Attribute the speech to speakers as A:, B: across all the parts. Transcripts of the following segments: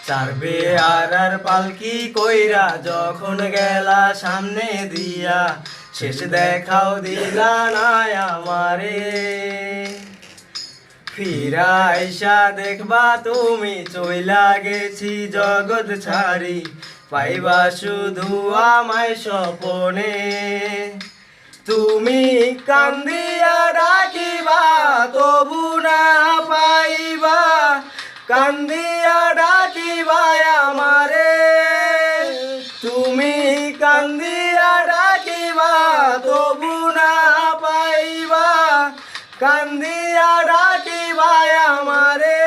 A: চারবে আর পালকি কইরা যখন গেলা সামনে দিয়া, শেষ দেখাও দিলা না আমারে। ফিরা আইসা দেখবা তুমি চইলা গেছি জগৎ ছাড়ি, পাইবা শুধু আমায় স্বপনে। তুমি কান্দিয়া ডাকিবা তবু না পাইবা, কান্দিয়া ডাকিবা আমারে। তুমি কান্দিয়া ডাকিবা তবু না পাইবা, কান্দিয়া ডাকিবা আমারে।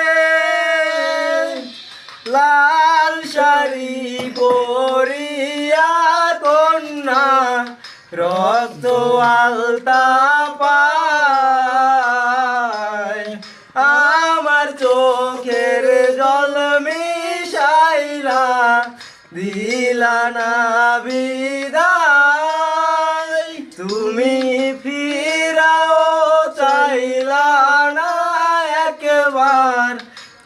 A: লাল শাড়ি পরিয়া কন্যা রক্ত আলতা পায়, আমার চোখের জল মিশাইলা দিলা না বিদায়। তুমি ফিরাও চাইলা না একবার,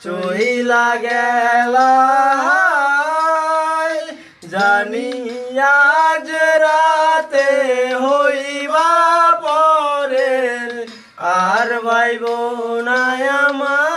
A: চইলা গেলা। জানি আজ রাতে হইবা পরে, আর ভাইব না আমার।